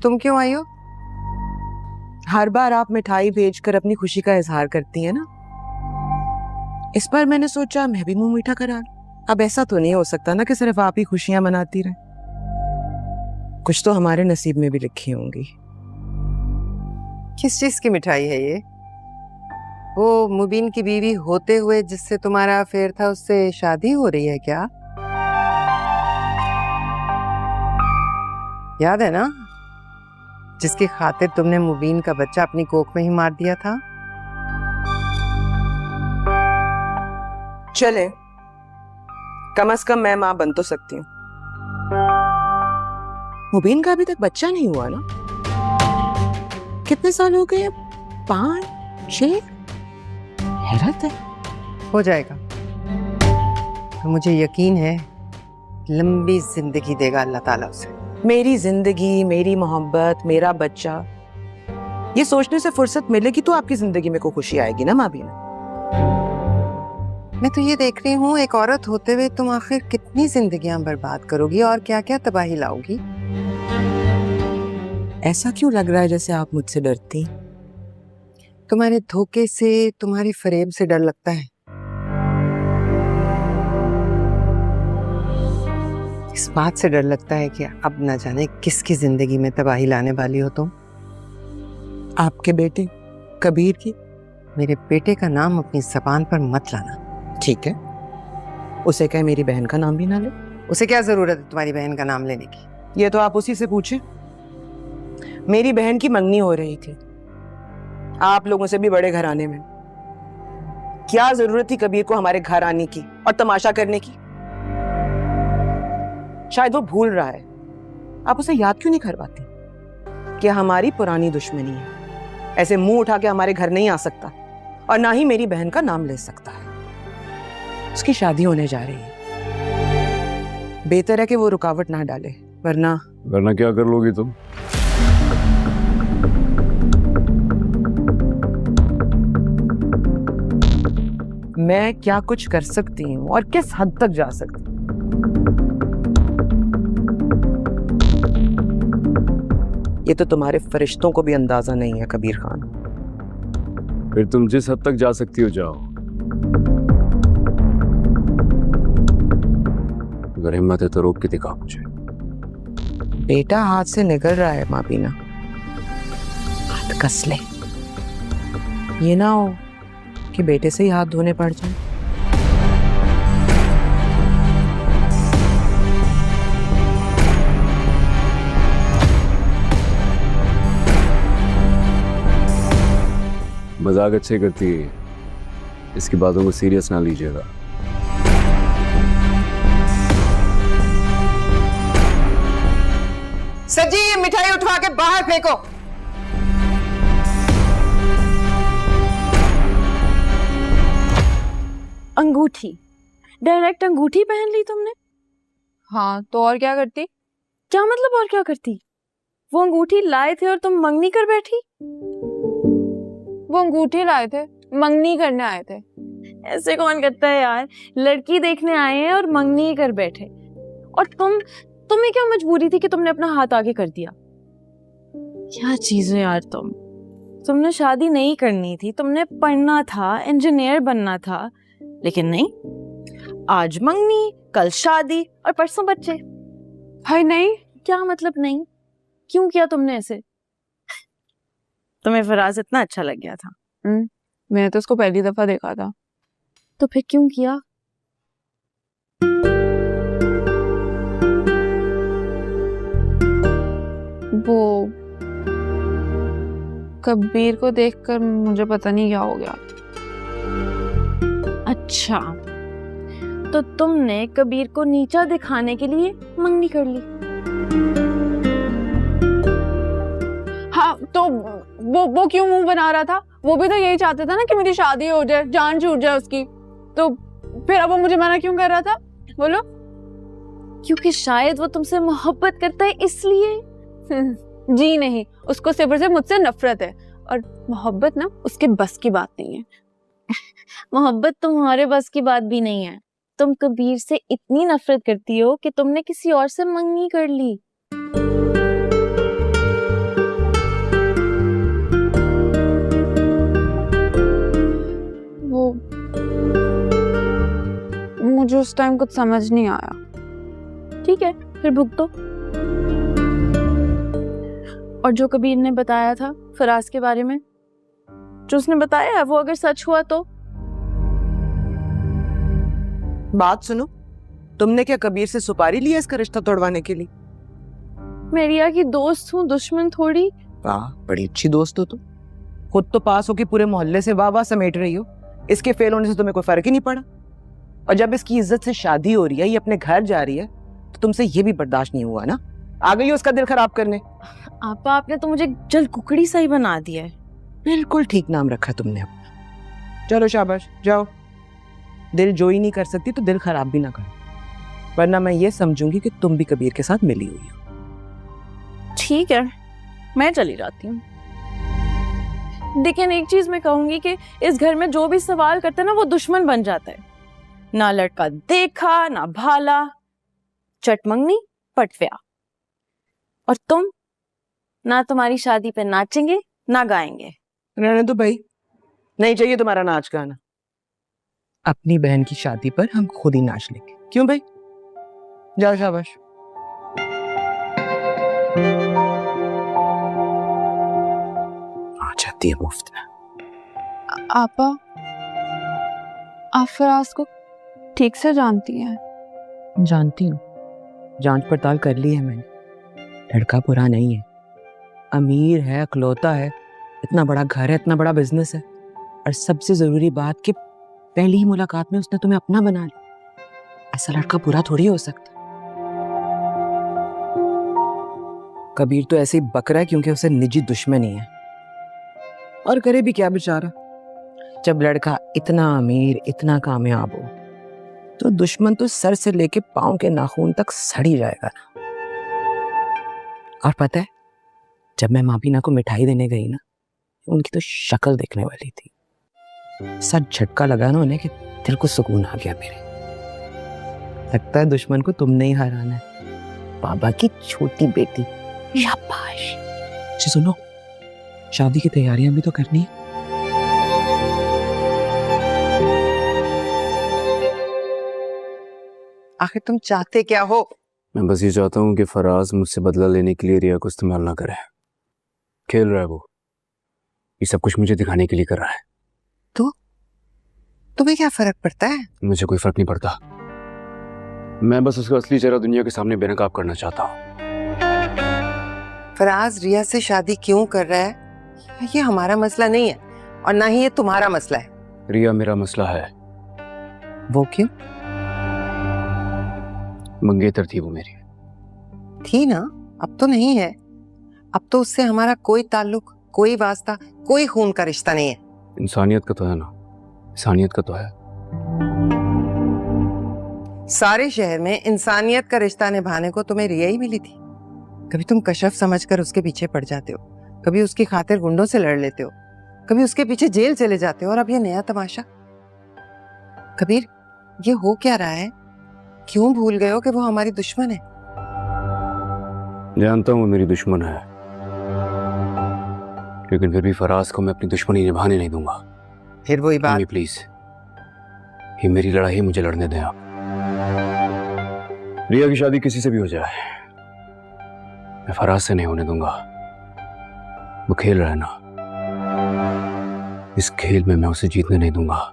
तुम क्यों आई हो? हर बार आप मिठाई भेजकर अपनी खुशी का इजहार करती हैं ना, इस बार मैंने सोचा मैं भी मुंह मीठा करा लूं। अब ऐसा तो नहीं हो सकता ना कि सिर्फ आप ही खुशियां मनाती रहें, कुछ तो हमारे नसीब में भी लिखी होंगी। किस चीज की मिठाई है ये? वो मुबीन की बीवी होते हुए जिससे तुम्हारा अफेयर था, उससे शादी हो रही है क्या? याद है ना, जिसकी खातिर तुमने मुबीन का बच्चा अपनी कोख में ही मार दिया था? चले, कम से कम मैं मां बन तो सकती हूँ। मुबीन का अभी तक बच्चा नहीं हुआ ना? कितने साल हो गए? 5, 6? हैरत है। हो जाएगा, तो मुझे यकीन है लंबी जिंदगी देगा अल्लाह ताला उसे। मेरी जिंदगी, मेरी मोहब्बत, मेरा बच्चा, ये सोचने से फुर्सत मिलेगी तो आपकी जिंदगी में कोई खुशी आएगी ना माबीना। मैं तो ये देख रही हूँ, एक औरत होते हुए तुम आखिर कितनी जिंदगियां बर्बाद करोगी और क्या क्या तबाही लाओगी। ऐसा क्यों लग रहा है जैसे आप मुझसे डरती? तुम्हारे धोखे से, तुम्हारी फरेब से डर लगता है। इस बात से डर लगता है कि अब न जाने किसकी जिंदगी में तबाही लाने वाली हो तुम। आपके बेटे कबीर की? मेरे बेटे का नाम अपनी जबान पर मत लाना। ठीक है, उसे कहे मेरी बहन का नाम भी ना ले। उसे क्या जरूरत है तुम्हारी बहन का नाम लेने की? ये तो आप उसी से पूछे। मेरी बहन की मंगनी हो रही थी, आप लोगों से भी बड़े घराने में। क्या जरूरत थी कबीर को हमारे घर आने की और तमाशा करने की? शायद वो भूल रहा है, आप उसे याद क्यों नहीं करवाती कि हमारी पुरानी दुश्मनी है। ऐसे मुंह उठा के हमारे घर नहीं आ सकता और ना ही मेरी बहन का नाम ले सकता है। उसकी शादी होने जा रही है, बेहतर है कि वो रुकावट ना डाले, वरना क्या कर लोगी तुम? मैं क्या कुछ कर सकती हूँ और किस हद तक जा सकती हूँ। ये तो तुम्हारे फरिश्तों को भी अंदाजा नहीं है कबीर खान। फिर तुम जिस हद तक जा सकती हो जाओ, अगर हिम्मत है तो रोक के दिखा मुझे। बेटा हाथ से निकल रहा है माबीना, हाथ कस ले। ये ना हो कि बेटे से ही हाथ धोने पड़ जाए। मजाक अच्छे करती है, इसकी बातों को सीरियस ना लीजिएगा। सजी, ये मिठाई उठवा के बाहर फेंको। अंगूठी, डायरेक्ट अंगूठी पहन ली तुमने? हाँ, तो और क्या करती? क्या मतलब और क्या करती? वो अंगूठी लाए थे और तुम मंगनी कर बैठी? वो अंगूठी लाए थे, मंगनी करने आए थे। ऐसे कौन करता है यार? लड़की देखने आए हैं और मंगनी कर बैठे। और तुम्हें क्या मजबूरी थी कि तुमने अपना हाथ आगे कर दिया? क्या चीज है यार तुमने शादी नहीं करनी थी, तुमने पढ़ना था, इंजीनियर बनना था, लेकिन नहीं, आज मंगनी, कल शादी और परसों बच्चे। हाय नहीं। क्या मतलब नहीं? क्यों किया तुमने ऐसे? तुम्हें फराज इतना अच्छा लग गया था? मैंने तो उसको पहली दफा देखा था। तो फिर क्यों किया? वो कबीर को देखकर मुझे पता नहीं क्या हो गया। अच्छा, तो तुमने कबीर को नीचा दिखाने के लिए मंगनी कर ली? हाँ, तो वो क्यों मुंह बना रहा था? वो भी तो यही चाहता था ना कि मेरी शादी हो जाए, जान छूट जाए उसकी। तो फिर अब वो मुझे मना क्यों कर रहा था? बोलो। क्योंकि शायद वो तुमसे मोहब्बत करता है इसलिए। जी नहीं, उसको सिर्फ से मुझसे नफरत है, और मोहब्बत ना उसके बस की बात नहीं है। मोहब्बत तुम्हारे बस की बात भी नहीं है। तुम कबीर से इतनी नफरत करती हो कि तुमने किसी और से मंगनी कर ली। मुझे उस टाइम कुछ समझ नहीं आया। ठीक है, फिर भुगतो। और जो कबीर ने बताया था फराज के बारे में, जो उसने बताया है वो अगर सच हुआ तो? बात सुनो, तुमने क्या कबीर से सुपारी लिया इसका रिश्ता तोड़वाने के लिए? मैं रिया की दोस्त हूँ, दुश्मन थोड़ी। हाँ, बड़ी अच्छी दोस्त हो तुम। खुद तो पास होके पूरे मोहल्ले से वाह वाह समेट रही हो, इसके फेल होने से तुम्हें कोई फर्क ही नहीं पड़ा। और जब इसकी इज्जत से शादी हो रही है, ये अपने घर जा रही है, तो तुमसे ये भी बर्दाश्त नहीं हुआ ना? आ गई हो उसका दिल खराब करने। आपा, आपने तो मुझे जल कुकड़ी सा ही बना दिया है। बिल्कुल ठीक नाम रखा तुमने अपना। चलो शाबाश, जाओ। दिल जो ही नहीं कर सकती तो दिल खराब भी ना करो, वरना मैं ये समझूंगी कि तुम भी कबीर के साथ मिली हुई हो। ठीक है, मैं चली जाती हूँ। लेकिन एक चीज मैं कहूंगी कि इस घर में जो भी सवाल करता है ना, वो दुश्मन बन जाता है। ना लड़का देखा ना भाला, चटमंगनी पटव्या। और तुम ना तुम्हारी शादी पे नाचेंगे ना गाएंगे। रहने दो भाई, नहीं चाहिए तुम्हारा नाच गाना। अपनी बहन की शादी पर हम खुद ही नाच लेंगे। क्यों भाई? जाओ, शाबाश। आ जाती है मुफ्त में। आपा, आप फराज को ठीक से जानती हैं? जानती हूँ, जांच पड़ताल कर ली है मैंने। लड़का बुरा नहीं है, अमीर है, अकलौता है, इतना बड़ा घर है, इतना बड़ा बिजनेस है, और सबसे जरूरी बात कि पहली ही मुलाकात में उसने तुम्हें अपना बना लिया। ऐसा लड़का बुरा थोड़ी हो सकता। कबीर तो ऐसे ही बकरा है क्योंकि उसे निजी दुश्मनी है, और करे भी क्या बेचारा। जब लड़का इतना अमीर, इतना कामयाब हो, तो दुश्मन तो सर से लेके पांव के नाखून तक सड़ ही जाएगा ना। और पता है, जब मैं माबीना को मिठाई देने गई ना, उनकी तो शक्ल देखने वाली थी। सच झटका लगा ना उन्हें कि दिल को सुकून आ गया मेरे। लगता है दुश्मन को तुमने ही हराना है, बाबा की छोटी बेटी। शाबाश। अच्छा सुनो, शादी की तैयारियां भी तो करनी है। आखिर तुम चाहते क्या हो? मैं बस ये चाहता हूँ कि फराज मुझसे बदला लेने के लिए रिया को इस्तेमाल ना करे। खेल रहा है वो, ये सब कुछ मुझे दिखाने के लिए कर रहा है। तो तुम्हें क्या फर्क पड़ता है? मुझे कोई फर्क नहीं पड़ता, मैं बस उसका असली चेहरा दुनिया के सामने बेनकाब करना चाहता हूँ। फराज रिया से शादी क्यों कर रहा है, ये हमारा मसला नहीं है, और ना ही ये तुम्हारा मसला है। रिया मेरा मसला है। वो क्यों? मंगेतर थी वो मेरी। थी ना, अब तो नहीं है। अब तो उससे हमारा कोई ताल्लुक, कोई वास्ता, कोई खून का रिश्ता नहीं है। इंसानियत का तो है ना, इंसानियत का तो है। सारे शहर में इंसानियत का रिश्ता निभाने को तुम्हें रिया ही मिली थी। कभी तुम कशफ समझकर उसके पीछे पड़ जाते हो, कभी उसकी खातिर गुंडों से लड़ लेते हो, कभी उसके पीछे जेल चले जाते हो, और अब ये नया तमाशा। कबीर, ये हो क्या रहा है? क्यों भूल गए हो कि वो हमारी दुश्मन है? जानता हूँ वो मेरी दुश्मन है, लेकिन फिर भी फराज को मैं अपनी दुश्मनी निभाने नहीं दूंगा। फिर वही बात। प्लीज, ये मेरी लड़ाई, मुझे लड़ने दें आप। रिया की शादी किसी से भी हो जाए, मैं फराज से नहीं होने दूंगा। वो खेल रहा है ना, इस खेल में मैं उसे जीतने नहीं दूंगा।